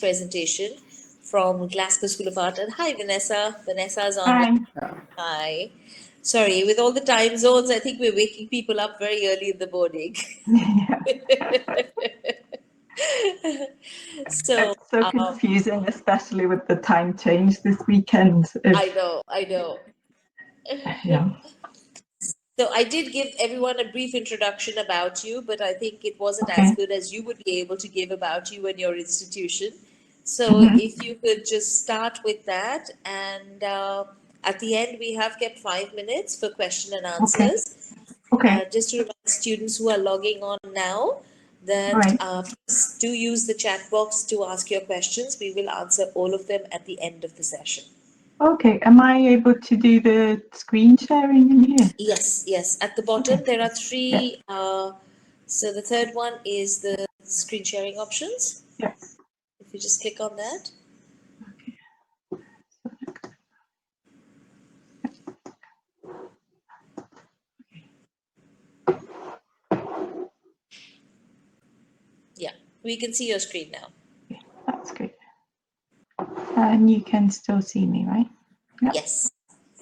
presentation from Glasgow School of Art. And hi, Vanessa. Vanessa's on. Hi. Hi. Sorry, with all the time zones, I think we're waking people up very early in the morning. So it's so confusing, especially with the time change this weekend. I know. Yeah. So I did give everyone a brief introduction about you, but I think it wasn't Okay. as good as you would be able to give about you and your institution. So if you could just start with that, and at the end we have kept 5 minutes for question and answers. Okay. Just to remind students who are logging on now that Right. please do use the chat box to ask your questions. We will answer all of them at the end of the session. Okay. Am I able to do the screen sharing in here? Yes. At the bottom, there are three. Yeah. So the third one is the screen sharing options. Yeah. If you just click on that. Yeah, we can see your screen now. Yeah, that's great. And you can still see me, right? Yep. Yes.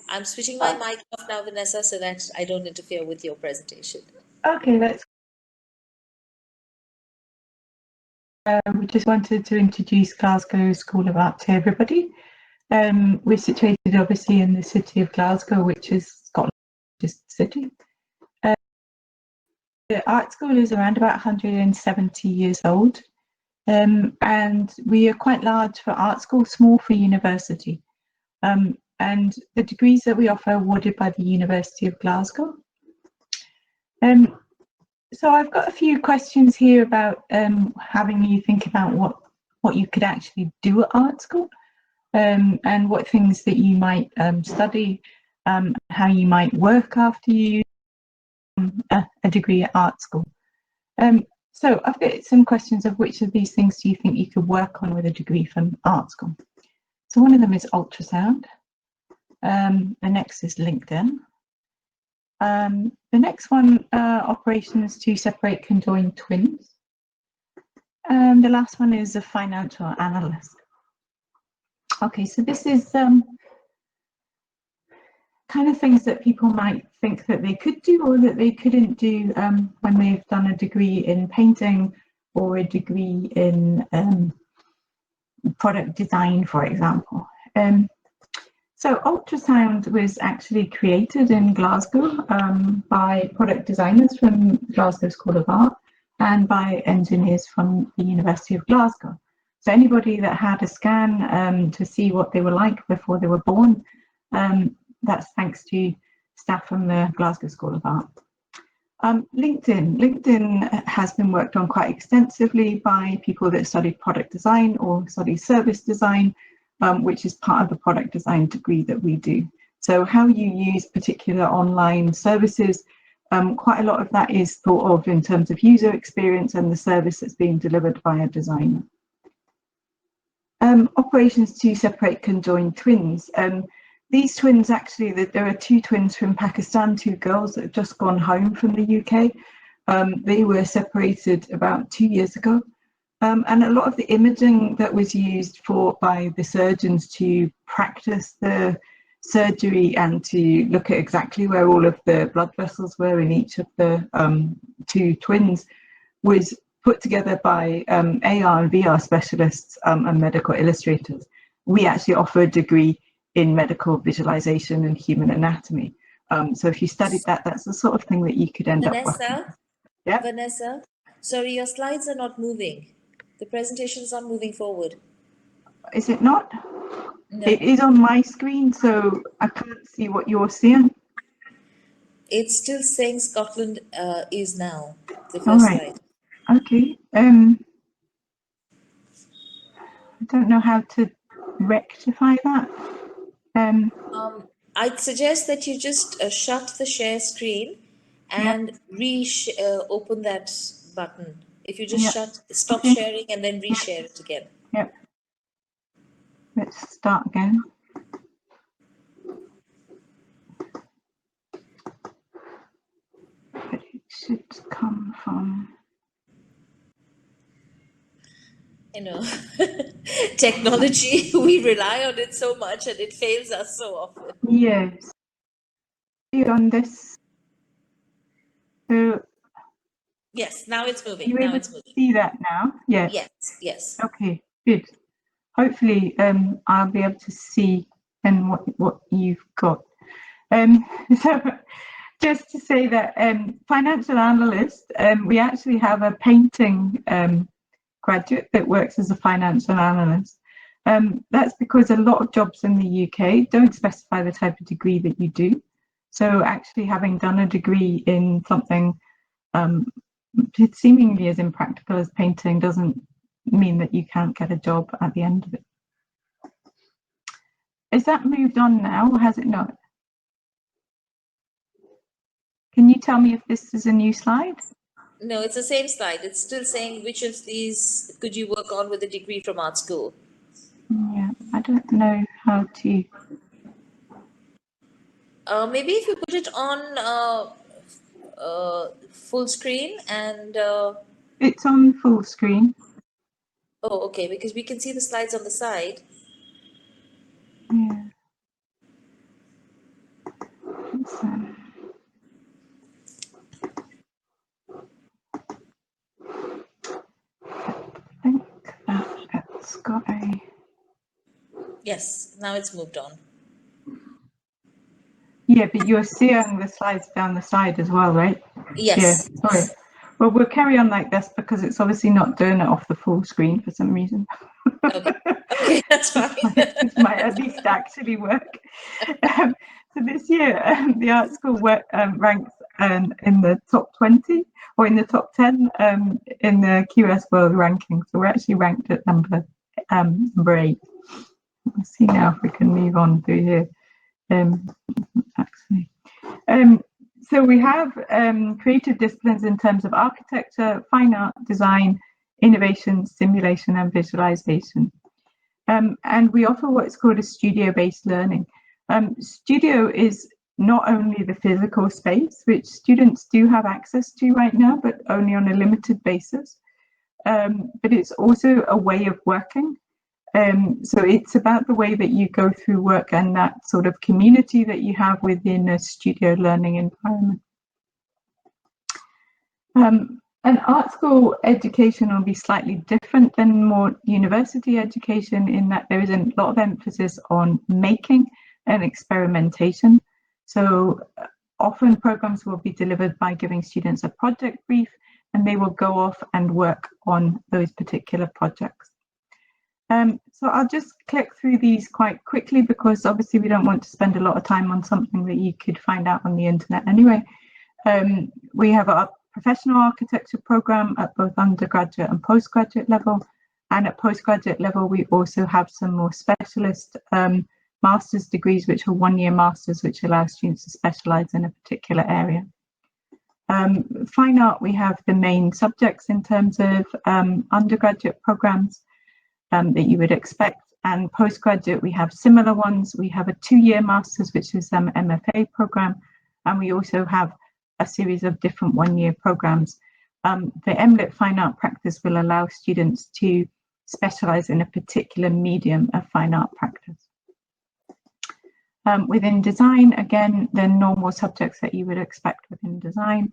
I'm switching my mic off now, Vanessa, so that I don't interfere with your presentation. Okay, let's. We just wanted to introduce Glasgow School of Art to everybody. We're situated obviously in the city of Glasgow, which is Scotland's largest city. The art school is around about 170 years old, and we are quite large for art school, small for university. And the degrees that we offer are awarded by the University of Glasgow. So I've got a few questions here about having you think about what you could actually do at art school, and what things that you might study, how you might work after you a degree at art school. So I've got some questions of which of these things do you think you could work on with a degree from art school. So one of them is ultrasound. The next is LinkedIn. The next one, operations to separate conjoined twins. The last one is a financial analyst. Okay, so this is kind of things that people might think that they could do or that they couldn't do when they've done a degree in painting or a degree in product design, for example. So ultrasound was actually created in Glasgow by product designers from Glasgow School of Art and by engineers from the University of Glasgow. So anybody that had a scan to see what they were like before they were born, that's thanks to staff from the Glasgow School of Art. LinkedIn has been worked on quite extensively by people that studied product design or studied service design, which is part of the product design degree that we do. So how you use particular online services, quite a lot of that is thought of in terms of user experience and the service that's being delivered by a designer. Operations to separate conjoined twins. These twins, actually, there are two twins from Pakistan, two girls that have just gone home from the UK. They were separated about 2 years ago. And a lot of the imaging that was used by the surgeons to practice the surgery and to look at exactly where all of the blood vessels were in each of the two twins was put together by AR and VR specialists and medical illustrators. We actually offer a degree in medical visualization and human anatomy. So if you studied that, that's the sort of thing that you could end up working. Yeah. Vanessa, sorry, your slides are not moving. The presentation is not moving forward. Is it not? No. It is on my screen, so I can't see what you're seeing. It's still saying Scotland is now the first All right. slide. Okay. I don't know how to rectify that. I'd suggest that you just shut the share screen and open that button. If you just stop sharing and then reshare it again. Yep. Let's start again. But it should come from. I know. technology, we rely on it so much and it fails us so often. Yes. On this, so Yes, now it's moving. you Now able it's to moving. see that now? Yeah. Yes, yes. Okay, good. Hopefully, I'll be able to see and what you've got. Um, so just to say that financial analyst, we actually have a painting graduate that works as a financial analyst. That's because a lot of jobs in the UK don't specify the type of degree that you do. So actually having done a degree in something seemingly as impractical as painting doesn't mean that you can't get a job at the end of it. Is that moved on now or has it not? Can you tell me if this is a new slide? No, it's the same slide. It's still saying which of these could you work on with a degree from art school? Yeah, I don't know how to. Maybe if you put it on full screen and It's on full screen. oh, okay, because we can see the slides on the side. Yeah. So, I think that's got a. Yes, now it's moved on. Yeah, but you're seeing the slides down the side as well, right? Yeah, Yes. sorry. Well, we'll carry on like this because it's obviously not doing it off the full screen for some reason. Okay. Okay, that's fine. This might at least actually work. So this year, the art school ranks in the top 20 or in the top 10 in the QS World ranking. So we're actually ranked at number 8. Let's see now if we can move on through here. Actually. So we have creative disciplines in terms of architecture, fine art, design, innovation, simulation, and visualization. And we offer what's called a studio-based learning. Studio is not only the physical space, which students do have access to right now, but only on a limited basis, but it's also a way of working. So it's about the way that you go through work and that sort of community that you have within a studio learning environment. An art school education will be slightly different than more university education in that there is a lot of emphasis on making and experimentation. So often programs will be delivered by giving students a project brief and they will go off and work on those particular projects. So I'll just click through these quite quickly because obviously we don't want to spend a lot of time on something that you could find out on the internet anyway. We have a professional architecture program at both undergraduate and postgraduate level. And at postgraduate level, we also have some more specialist master's degrees, which are one-year masters, which allow students to specialize in a particular area. Fine art, we have the main subjects in terms of undergraduate programs that you would expect. And postgraduate, we have similar ones. We have a 2-year masters, which is MFA program. And we also have a series of different 1-year programs. The MLIT Fine Art Practice will allow students to specialize in a particular medium of fine art practice. Within design, again, the normal subjects that you would expect within design.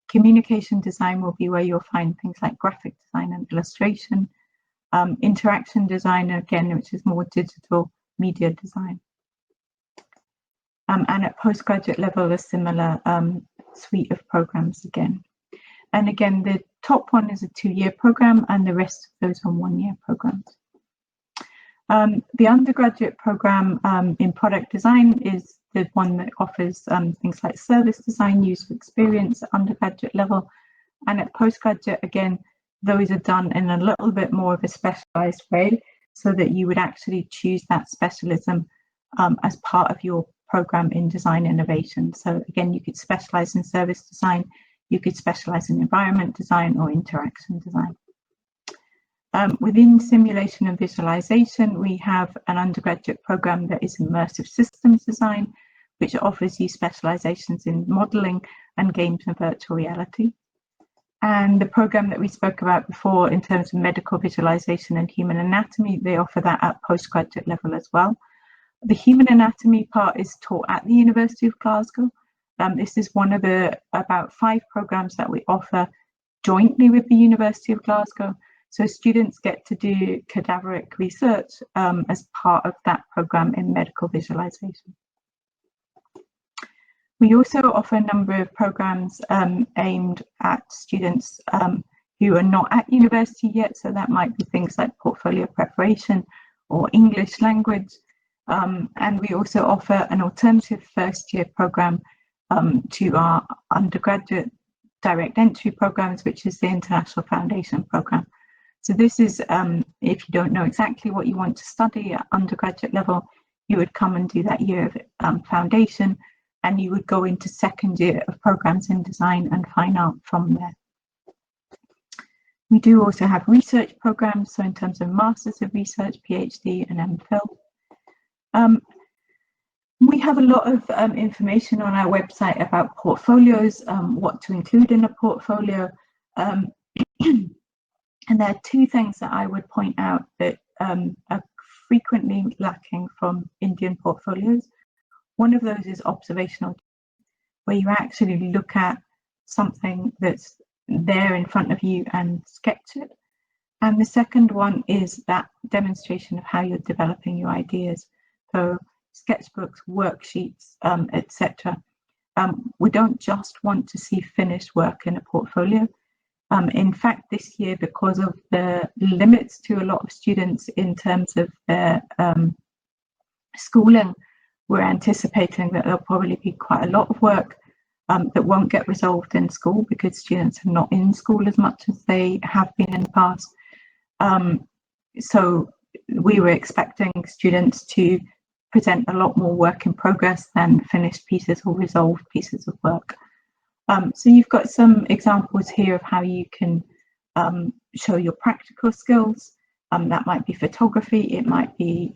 Communication design will be where you'll find things like graphic design and illustration. Interaction design, again, which is more digital media design. And at postgraduate level, a similar suite of programs again. And again, the top one is a 2-year program and the rest of those are 1-year programs. The undergraduate program in product design is the one that offers things like service design, user experience at undergraduate level. And at postgraduate, again, those are done in a little bit more of a specialized way so that you would actually choose that specialism as part of your program in design innovation. So again, you could specialize in service design, you could specialize in environment design or interaction design. Within simulation and visualization, we have an undergraduate program that is immersive systems design, which offers you specializations in modeling and games and virtual reality. And the program that we spoke about before in terms of medical visualization and human anatomy, they offer that at postgraduate level as well. The human anatomy part is taught at the University of Glasgow. This is one of the about 5 programs that we offer jointly with the University of Glasgow. So students get to do cadaveric research as part of that program in medical visualization. We also offer a number of programs aimed at students who are not at university yet. So that might be things like portfolio preparation or English language. And we also offer an alternative first year program to our undergraduate direct entry programs, which is the International Foundation program. So this is, if you don't know exactly what you want to study at undergraduate level, you would come and do that year of foundation, and you would go into second year of programs in design and fine art from there. We do also have research programs, so in terms of Masters of Research, PhD and MPhil. We have a lot of information on our website about portfolios, what to include in a portfolio. And there are 2 things that I would point out that are frequently lacking from Indian portfolios. One of those is observational, where you actually look at something that's there in front of you and sketch it. And the second one is that demonstration of how you're developing your ideas. So sketchbooks, worksheets, etc. We don't just want to see finished work in a portfolio. In fact, this year, because of the limits to a lot of students in terms of their schooling, we're anticipating that there'll probably be quite a lot of work that won't get resolved in school because students are not in school as much as they have been in the past. So we were expecting students to present a lot more work in progress than finished pieces or resolved pieces of work. So you've got some examples here of how you can show your practical skills. That might be photography, it might be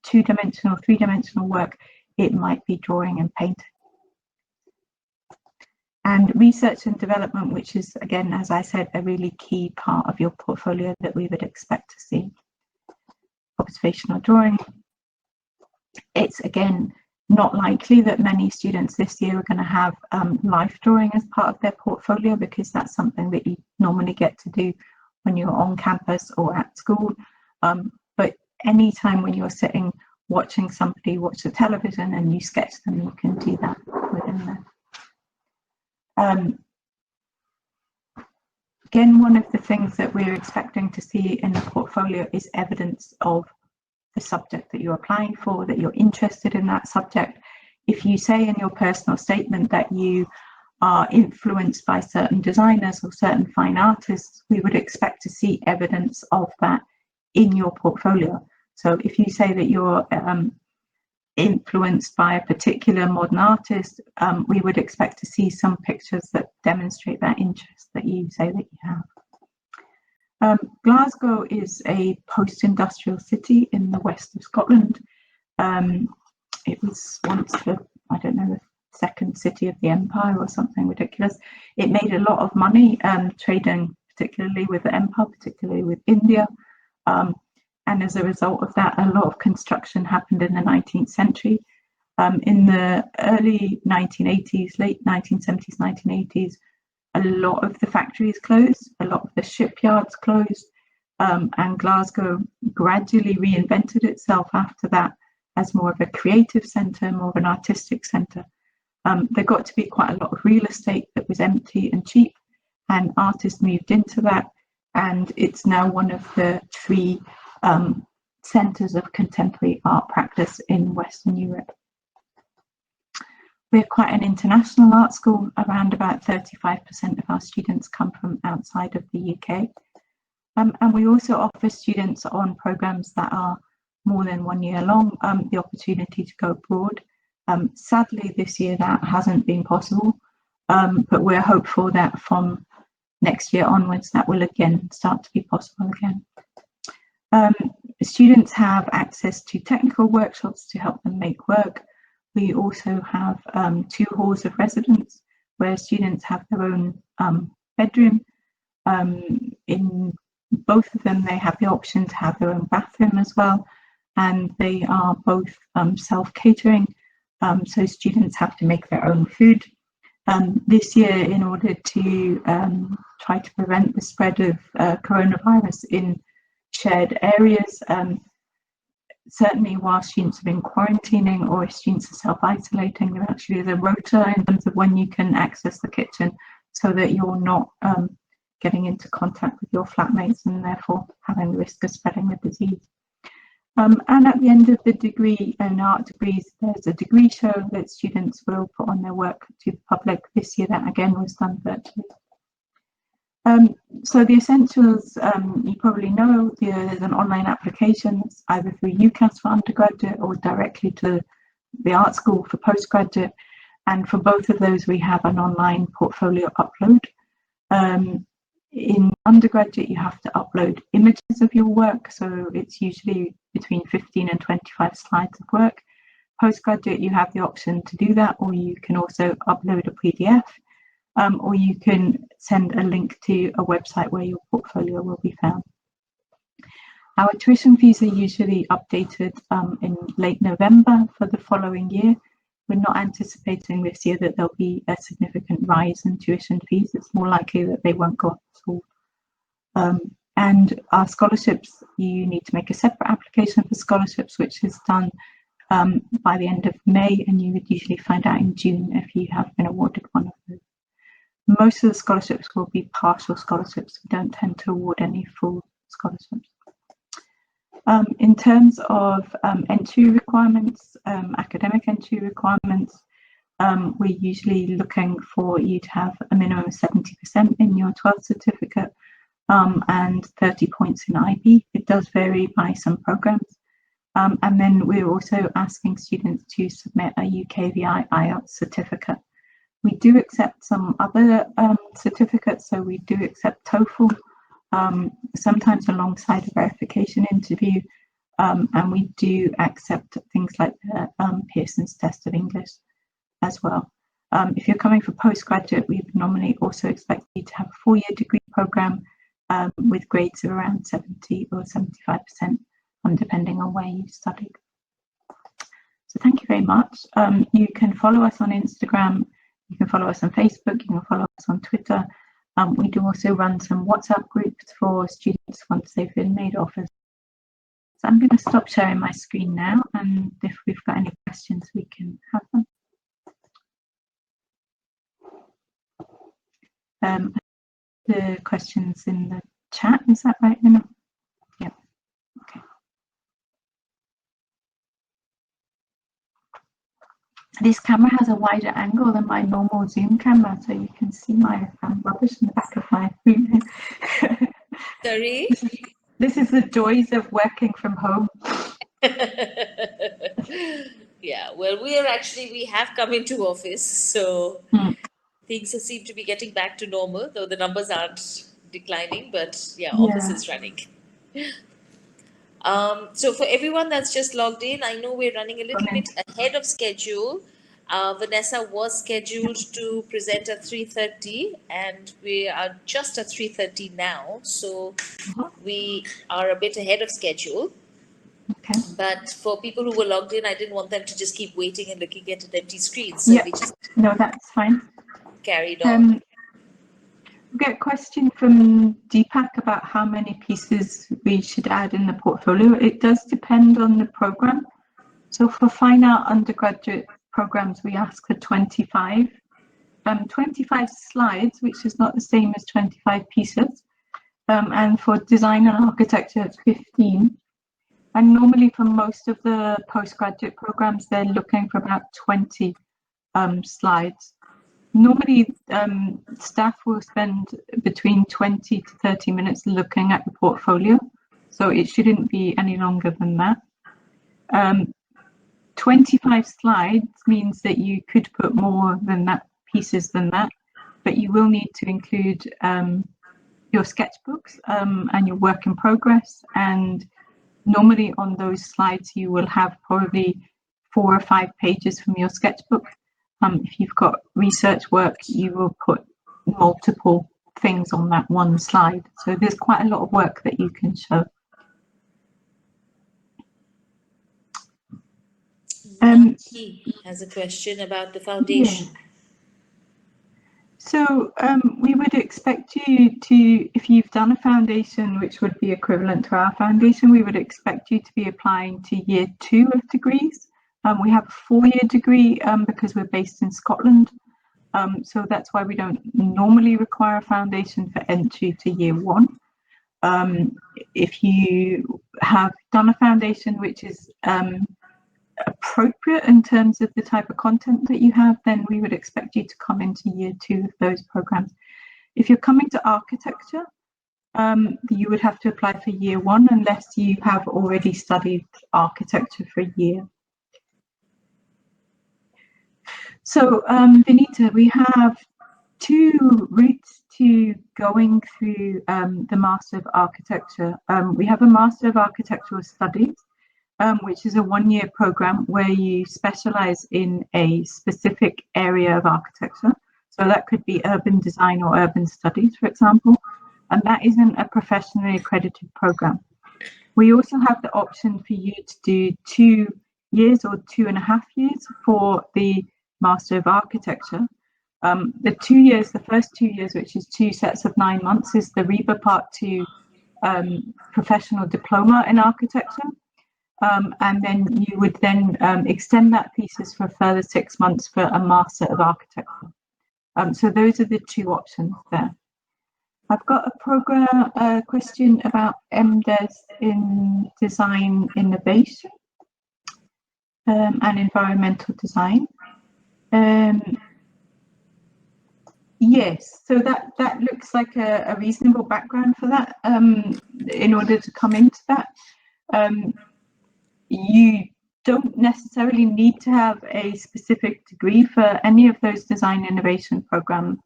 2-dimensional, 3-dimensional work, it might be drawing and painting. And research and development, which is, again, as I said, a really key part of your portfolio that we would expect to see. Observational drawing. It's, again, not likely that many students this year are going to have life drawing as part of their portfolio, because that's something that you normally get to do when you're on campus or at school. But anytime when you're sitting watching somebody watch the television and you sketch them, you can do that within there. Again, one of the things that we're expecting to see in the portfolio is evidence of the subject that you're applying for, that you're interested in that subject. If you say in your personal statement that you are influenced by certain designers or certain fine artists, we would expect to see evidence of that in your portfolio. So if you say that you're influenced by a particular modern artist, we would expect to see some pictures that demonstrate that interest that you say that you have. Glasgow is a post-industrial city in the west of Scotland. It was once the, I don't know, the second city of the empire or something ridiculous. It made a lot of money trading, particularly with the empire, particularly with India. And as a result of that, a lot of construction happened in the 19th century. In the early 1980s, late 1970s, 1980s, a lot of the factories closed, a lot of the shipyards closed, and Glasgow gradually reinvented itself after that as more of a creative centre, more of an artistic centre. There got to be quite a lot of real estate that was empty and cheap, and artists moved into that, and it's now one of the 3 centres of contemporary art practice in Western Europe. We're quite an international art school. Around about 35% of our students come from outside of the UK. And we also offer students on programmes that are more than 1 year long the opportunity to go abroad. Sadly, this year that hasn't been possible, but we're hopeful that from next year onwards that will again start to be possible again. Students have access to technical workshops to help them make work. We also have 2 halls of residence where students have their own bedroom. In both of them, they have the option to have their own bathroom as well, and they are both self-catering, so students have to make their own food. This year, in order to try to prevent the spread of coronavirus in shared areas, certainly while students have been quarantining or if students are self-isolating, there actually is a rota in terms of when you can access the kitchen so that you're not getting into contact with your flatmates and therefore having the risk of spreading the disease. And at the end of the degree and art degrees, there's a degree show that students will put on their work to the public. This year that again was done virtually. So the essentials, you probably know, there's an online application that's either through UCAS for undergraduate or directly to the art school for postgraduate. And for both of those, we have an online portfolio upload. In undergraduate, you have to upload images of your work. So it's usually between 15 and 25 slides of work. Postgraduate, you have the option to do that, or you can also upload a PDF. Or you can send a link to a website where your portfolio will be found. Our tuition fees are usually updated in late November for the following year. We're not anticipating this year that there'll be a significant rise in tuition fees. It's more likely that they won't go up at all. And our scholarships, you need to make a separate application for scholarships, which is done by the end of May, and you would usually find out in June if you have been awarded one of those. Most of the scholarships will be partial scholarships. We don't tend to award any full scholarships. In terms of entry requirements, academic entry requirements, we're usually looking for you to have a minimum of 70% in your 12th certificate and 30 points in IB. It does vary by some programs. And then we're also asking students to submit a UKVI IELTS certificate. We do accept some other certificates, so we do accept TOEFL, sometimes alongside a verification interview, and we do accept things like the Pearson's Test of English as well. If you're coming for postgraduate, we normally also expect you to have a 4-year degree programme with grades of around 70 or 75%, depending on where you studied. So thank you very much. You can follow us on Instagram. You can follow us on Facebook, you can follow us on Twitter. We do also run some WhatsApp groups for students once they've been made offers. So I'm going to stop sharing my screen now, and if we've got any questions, we can have them. The questions in the chat, is that right, Nina? Yeah, okay. This camera has a wider angle than my normal Zoom camera, so you can see my rubbish in the back of my room. Sorry? This is the joys of working from home. Yeah, well, we have come into office, so things seem to be getting back to normal, though the numbers aren't declining, but yeah, office is running. So for everyone that's just logged in, I know we're running a little bit ahead of schedule. Vanessa was scheduled to present at 3:30, and we are just at 3:30 now, so we are a bit ahead of schedule. Okay. But for people who were logged in, I didn't want them to just keep waiting and looking at an empty screen, so we just that's fine. Carried on. We get a question from Deepak about how many pieces we should add in the portfolio. It does depend on the program. So for fine art undergraduate programs, we ask for 25 slides, which is not the same as 25 pieces. And for design and architecture, it's 15. And normally for most of the postgraduate programs, they're looking for about 20 slides. Normally, staff will spend between 20 to 30 minutes looking at the portfolio, so it shouldn't be any longer than that. 25 slides means that you could put more than that, pieces than that, but you will need to include your sketchbooks and your work in progress, and normally on those slides you will have probably 4 or 5 pages from your sketchbook. If you've got research work, you will put multiple things on that one slide. So there's quite a lot of work that you can show. Naki has a question about the foundation. Yeah. So we would expect you to, if you've done a foundation which would be equivalent to our foundation, we would expect you to be applying to year 2 of degrees. We have a 4-year degree because we're based in Scotland. So that's why we don't normally require a foundation for entry to year 1. If you have done a foundation which is appropriate in terms of the type of content that you have, then we would expect you to come into year 2 of those programs. If you're coming to architecture, you would have to apply for year 1 unless you have already studied architecture for a year. So Vinita, we have 2 routes to going through the Master of Architecture. We have a Master of Architectural Studies, which is a 1-year program where you specialize in a specific area of architecture. So that could be urban design or urban studies, for example, and that isn't a professionally accredited program. We also have the option for you to do 2 years or 2.5 years for the Master of Architecture. The 2 years, the first 2 years, which is 2 sets of 9 months, is the REBA Part 2 professional diploma in architecture. And then you would then extend that thesis for a further 6 months for a Master of Architecture. So those are the 2 options there. I've got a question about MDes in design innovation and environmental design. Yes, so that looks like a reasonable background for that. In order to come into that, you don't necessarily need to have a specific degree for any of those design innovation programs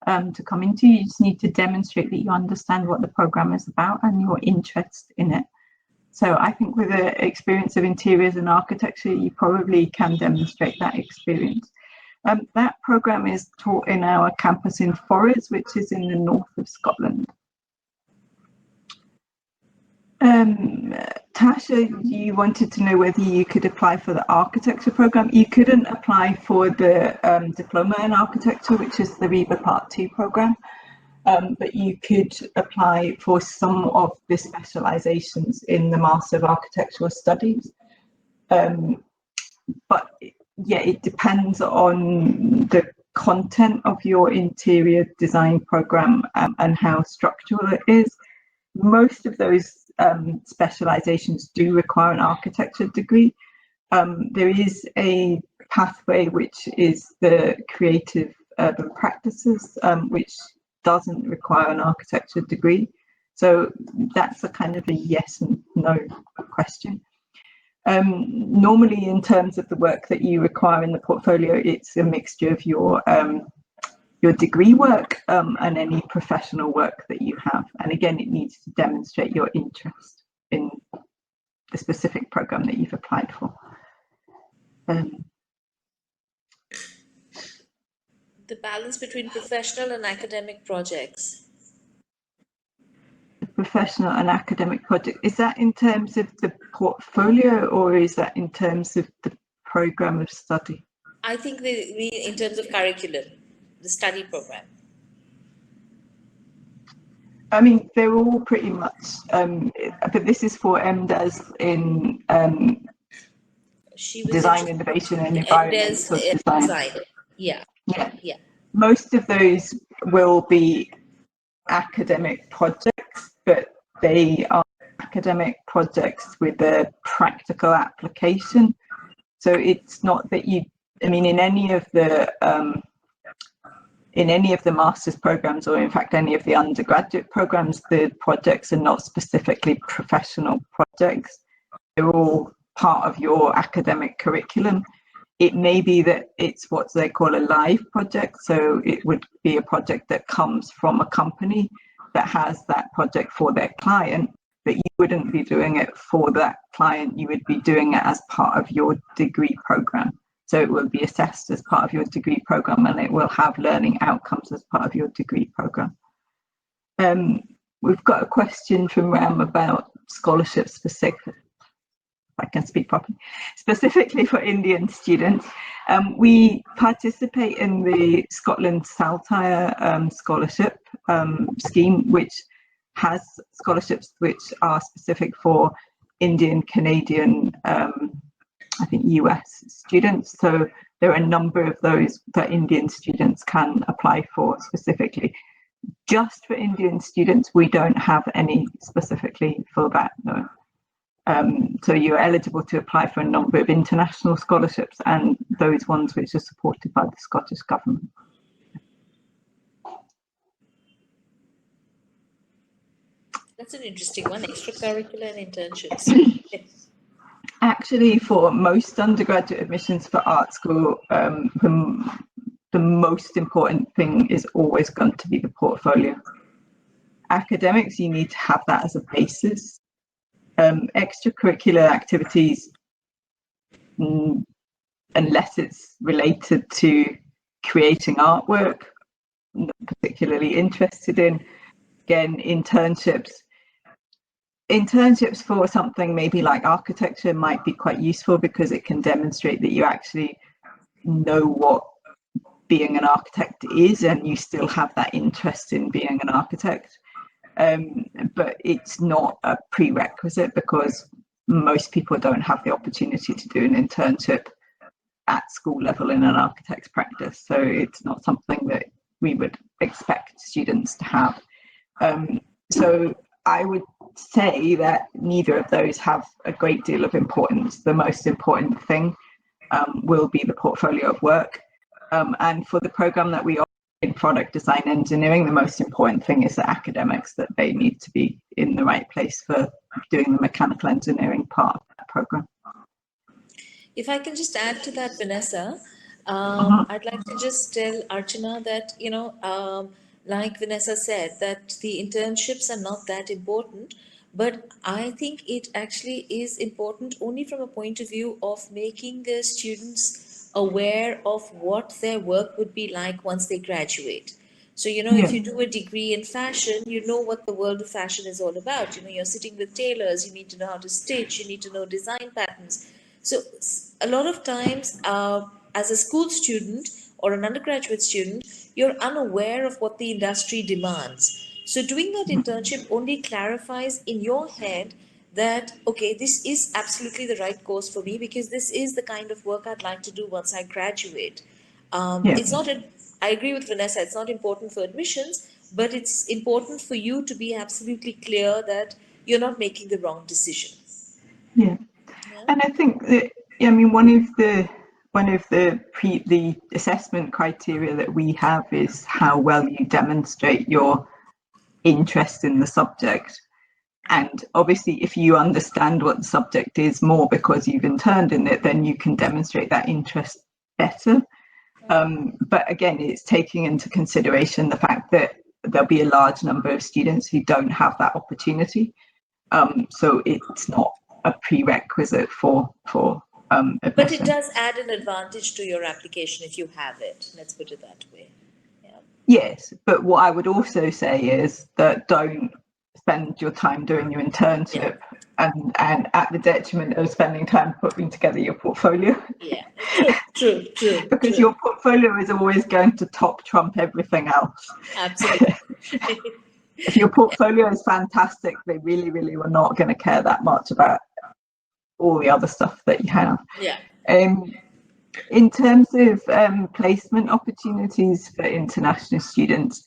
to come into. You just need to demonstrate that you understand what the program is about and your interest in it. So I think with the experience of interiors and architecture, you probably can demonstrate that experience. That program is taught in our campus in Forres, which is in the north of Scotland. Tasha, you wanted to know whether you could apply for the architecture program. You couldn't apply for the diploma in architecture, which is the REBA Part 2 program, but you could apply for some of the specializations in the Master of Architectural Studies. But yeah, it depends on the content of your interior design program and how structural it is. Most of those specializations do require an architecture degree. There is a pathway which is the creative urban practices, which doesn't require an architecture degree. So that's a kind of a yes and no question. Normally, in terms of the work that you require in the portfolio, it's a mixture of your degree work and any professional work that you have. And again, it needs to demonstrate your interest in the specific program that you've applied for. The balance between professional and academic projects. Professional and academic project, is that in terms of the portfolio or is that in terms of the program of study? I think they mean in terms of curriculum, the study program. I mean, they're all pretty much, but this is for MDes in design innovation and environmental design. Yeah. Most of those will be academic projects, but they are academic projects with a practical application. So it's not that you, I mean, in any of the master's programs, or in fact any of the undergraduate programs, the projects are not specifically professional projects. They're all part of your academic curriculum. It may be that it's what they call a live project. So it would be a project that comes from a company that has that project for their client, but you wouldn't be doing it for that client. You would be doing it as part of your degree program. So it will be assessed as part of your degree program and it will have learning outcomes as part of your degree program. We've got a question from Ram about scholarships specific. I can speak properly, specifically for Indian students. We participate in the Scotland Saltire scholarship scheme, which has scholarships which are specific for Indian, Canadian, I think US students. So there are a number of those that Indian students can apply for specifically. Just for Indian students, we don't have any specifically for that, no. So you're eligible to apply for a number of international scholarships and those ones which are supported by the Scottish Government. That's an interesting one, extracurricular and internships. Actually, for most undergraduate admissions for art school, the most important thing is always going to be the portfolio. Academics, you need to have that as a basis. Extracurricular activities, unless it's related to creating artwork, not particularly interested in. Again, internships for something maybe like architecture might be quite useful because it can demonstrate that you actually know what being an architect is and you still have that interest in being an architect. But it's not a prerequisite because most people don't have the opportunity to do an internship at school level in an architect's practice. So it's not something that we would expect students to have. So I would say that neither of those have a great deal of importance. The most important thing will be the portfolio of work. And for the program that we offer in product design engineering, the most important thing is the academics, that they need to be in the right place for doing the mechanical engineering part of that program. If I can just add to that, Vanessa, I'd like to just tell Archana that, like Vanessa said, that the internships are not that important, but I think it actually is important only from a point of view of making the students aware of what their work would be like once they graduate. So, if you do a degree in fashion, you know what the world of fashion is all about. You're sitting with tailors, you need to know how to stitch, you need to know design patterns. So, a lot of times, as a school student or an undergraduate student, you're unaware of what the industry demands. So, doing that internship only clarifies in your head that, okay, this is absolutely the right course for me because this is the kind of work I'd like to do once I graduate. It's not, I agree with Vanessa, it's not important for admissions, but it's important for you to be absolutely clear that you're not making the wrong decision. Yeah. And I think that, I mean, one of the assessment criteria that we have is how well you demonstrate your interest in the subject. And obviously, if you understand what the subject is more because you've interned in it, then you can demonstrate that interest better. But again, it's taking into consideration the fact that there'll be a large number of students who don't have that opportunity. So it's not a prerequisite for admission. But it does add an advantage to your application if you have it. Let's put it that way. Yeah. Yes, but what I would also say is that don't spend your time doing your internship and at the detriment of spending time putting together your portfolio. Yeah, true. Because your portfolio is always going to trump everything else. Absolutely. If your portfolio is fantastic, they really, really were not going to care that much about all the other stuff that you have. Yeah. In terms of placement opportunities for international students,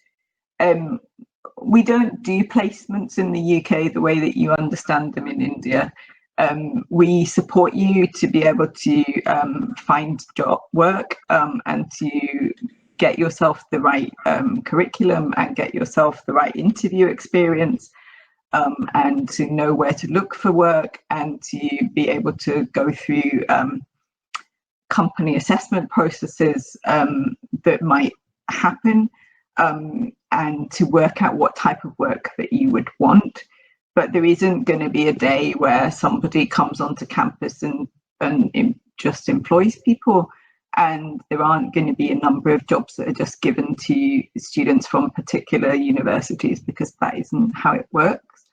we don't do placements in the UK the way that you understand them in India. We support you to be able to find job work and to get yourself the right curriculum and get yourself the right interview experience and to know where to look for work and to be able to go through company assessment processes that might happen and to work out what type of work that you would want. But there isn't going to be a day where somebody comes onto campus and just employs people. and there aren't going to be a number of jobs that are just given to students from particular universities, because that isn't how it works.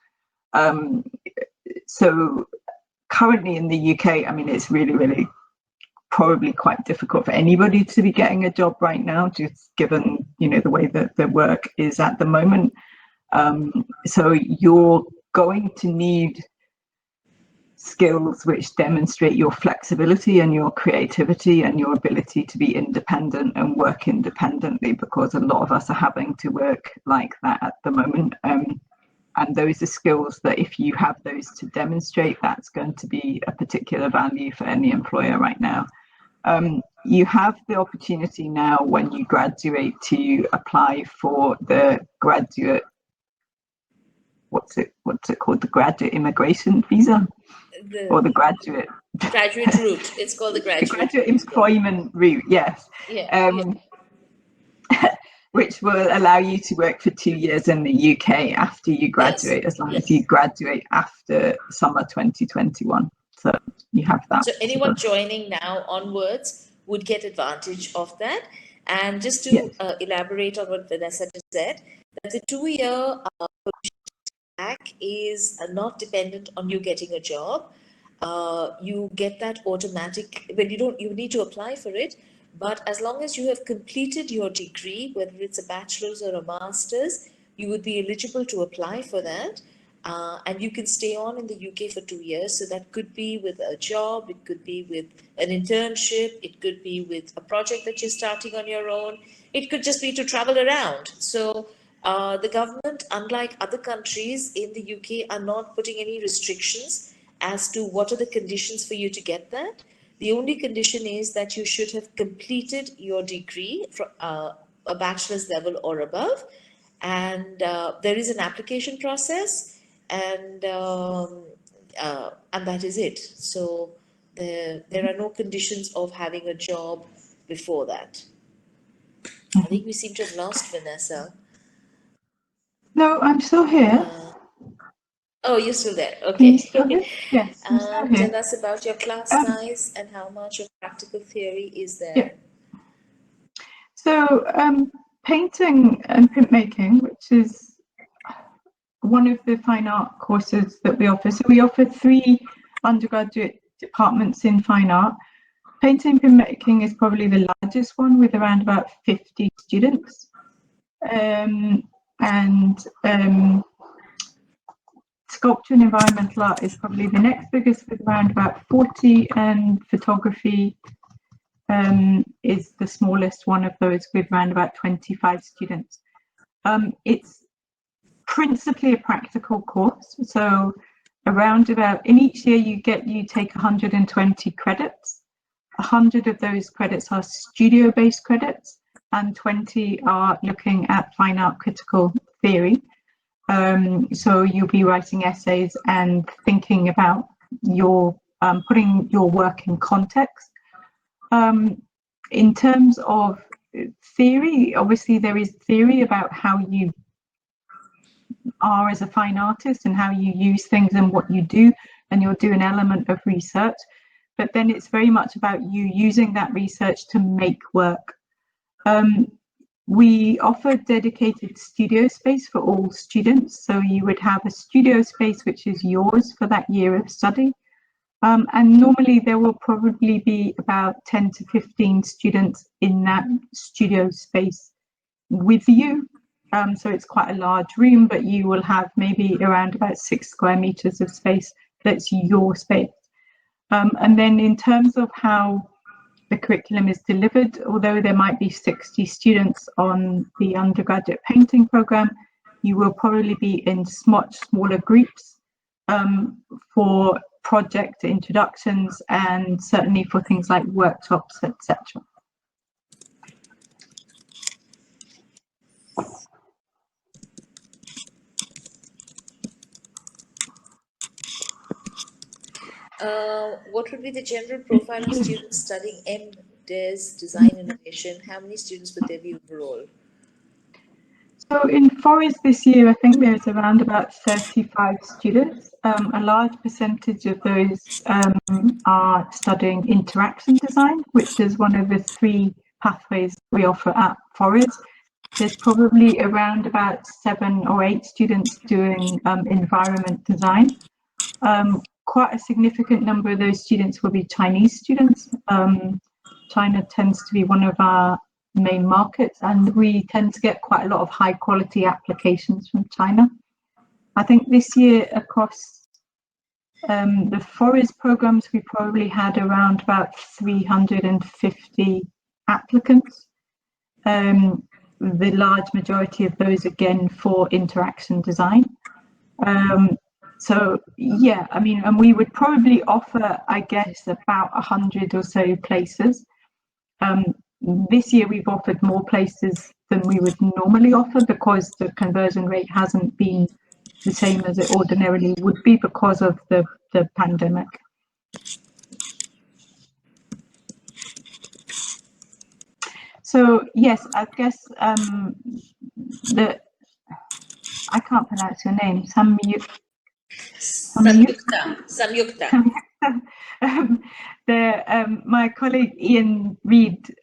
So currently in the UK, I mean, it's really probably quite difficult for anybody to be getting a job right now, just given, you know, the way that the work is at the moment. So you're going to need skills which demonstrate your flexibility and your creativity and your ability to be independent and work independently, because a lot of us are having to work like that at the moment. And those are skills that if you have those to demonstrate, that's going to be a particular value for any employer right now. You have the opportunity now when you graduate to apply for the graduate, what's it called, the graduate immigration visa, or the graduate route. It's called the the graduate employment route, yes. Yeah. Which will allow you to work for 2 years in the UK after you graduate, as long as you graduate after summer 2021. So you have that. So anyone joining now onwards would get advantage of that. And just to elaborate on what Vanessa just said, that the 2-year back is not dependent on you getting a job. You get that automatic when you need to apply for it. But as long as you have completed your degree, whether it's a bachelor's or a master's, you would be eligible to apply for that. And you can stay on in the UK for 2 years. So that could be with a job, it could be with an internship, it could be with a project that you're starting on your own, it could just be to travel around. So the government, unlike other countries in the UK, are not putting any restrictions as to what are the conditions for you to get that. The only condition is that you should have completed your degree from a bachelor's level or above, and there is an application process, and that is it. So there are no conditions of having a job before that. I think we seem to have lost Vanessa. No, I'm still here. Oh, you're still there. Can you Okay. still hear? Yes, I'm still here. Tell us about your class size and how much of practical theory is there. Yeah. So painting and printmaking, which is one of the fine art courses that we offer. So we offer 3 undergraduate departments in fine art. Painting and printmaking is probably the largest one, with around about 50 students. Sculpture and environmental art is probably the next biggest, with around about 40, and photography is the smallest one of those, with around about 25 students. It's principally a practical course, so around about, in each year you take 120 credits. 100 of those credits are studio-based credits, and 20 are looking at fine art critical theory. So you'll be writing essays and thinking about your putting your work in context. In terms of theory, obviously there is theory about how you are as a fine artist and how you use things and what you do, and you'll do an element of research, but then it's very much about you using that research to make work. We offer dedicated studio space for all students, so you would have a studio space which is yours for that year of study, and normally there will probably be about 10 to 15 students in that studio space with you. So it's quite a large room, but you will have maybe around about 6 square meters of space that's your space. And then in terms of how the curriculum is delivered, although there might be 60 students on the undergraduate painting program, you will probably be in much smaller groups for project introductions, and certainly for things like workshops, etc. What would be the general profile of students studying MDes, Design Innovation? How many students would there be overall? So in Forest this year, I think there's around about 35 students. a large percentage of those are studying interaction design, which is one of the 3 pathways we offer at Forest. There's probably around about 7 or 8 students doing environment design. Quite a significant number of those students will be Chinese students. China tends to be one of our main markets, and we tend to get quite a lot of high quality applications from China. I think this year across the Forest programs, we probably had around about 350 applicants. The large majority of those again for interaction design. So yeah, I mean, and we would probably offer, I guess, about 100 or so places. This year we've offered more places than we would normally offer because the conversion rate hasn't been the same as it ordinarily would be because of the pandemic. So yes, I guess I can't pronounce your name. Samyukta. My colleague Ian Reid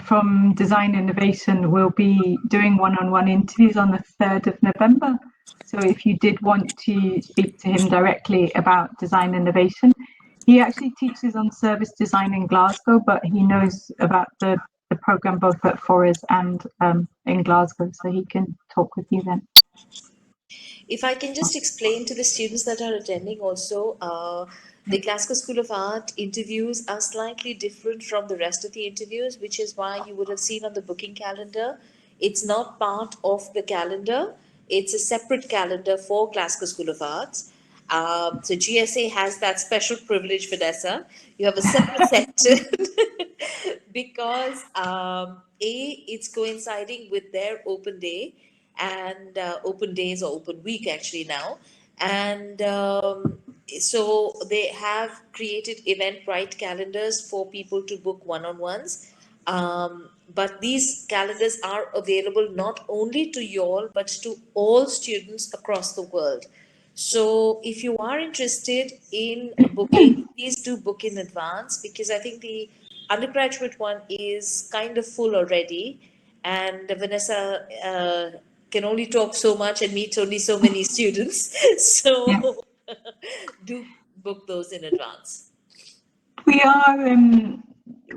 from Design Innovation will be doing one-on-one interviews on the 3rd of November. So if you did want to speak to him directly about design innovation, he actually teaches on service design in Glasgow, but he knows about the program both at Forest and in Glasgow, so he can talk with you then. If I can just explain to the students that are attending also, the Glasgow School of Art interviews are slightly different from the rest of the interviews, which is why you would have seen on the booking calendar, it's not part of the calendar. It's a separate calendar for Glasgow School of Arts. So GSA has that special privilege, Vanessa. You have a separate section because it's coinciding with their open day and open days or open week actually now, and so they have created Eventbrite calendars for people to book one-on-ones. But these calendars are available not only to you all but to all students across the world. So if you are interested in booking, please do book in advance, because I think the undergraduate one is kind of full already, and Vanessa can only talk so much and meet only so many students. So Yeah. do book those in advance.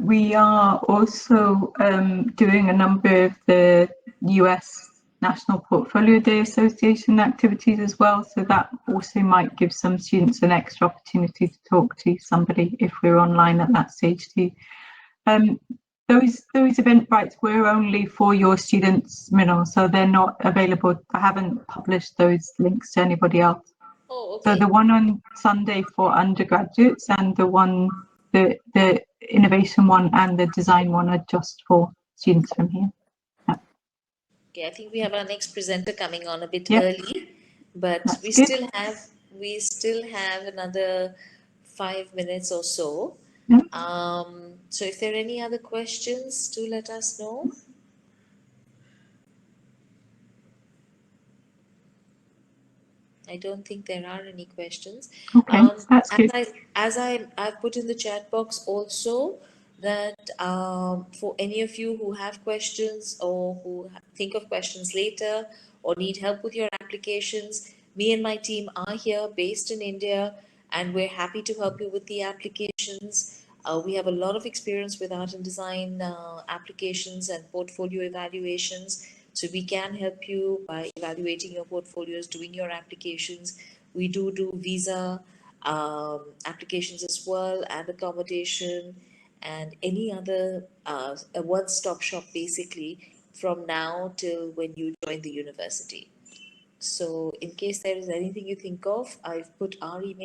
We are also doing a number of the US National Portfolio Day Association activities as well. So that also might give some students an extra opportunity to talk to somebody if we're online at that stage too. Those Eventbrites were only for your students, Minal, so they're not available. I haven't published those links to anybody else. Oh, So okay. the one on Sunday for undergraduates and the innovation one and the design one are just for students from here. Yeah. Okay, I think we have our next presenter coming on a bit Yep, early, but that's good. we still have another 5 minutes or so. Yep. So if there are any other questions, do let us know. I don't think there are any questions. Okay, that's good. I've put in the chat box also that for any of you who have questions or who think of questions later or need help with your applications, me and my team are here based in India, and we're happy to help you with the applications. We have a lot of experience with art and design applications and portfolio evaluations. So we can help you by evaluating your portfolios, doing your applications. We do visa applications as well, and accommodation, and any other a one-stop shop basically from now till when you join the university. So in case there is anything you think of, I've put our email